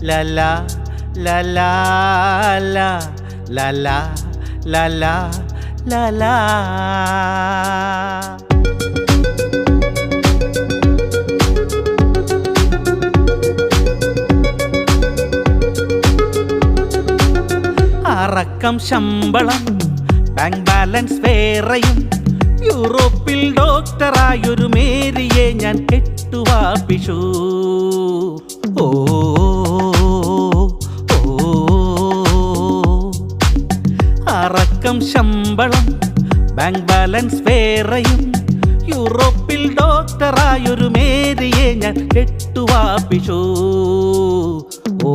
ലല ലല ലല ലല ലല. അറക്കം ശമ്പളം bank balance വേറെയും യൂറോപ്പിൽ ഡോക്ടറായൊരു മേരിയെ ഞാൻ കെട്ടുവാപ്പിച്ചു. ഓ അറക്കം ശമ്പളം ബാങ്ക് ബാലൻസ് വേറെയും യൂറോപ്പിൽ ഡോക്ടറായൊരു മേരിയെ ഞാൻ കെട്ടുവാപ്പിച്ചു. ഓ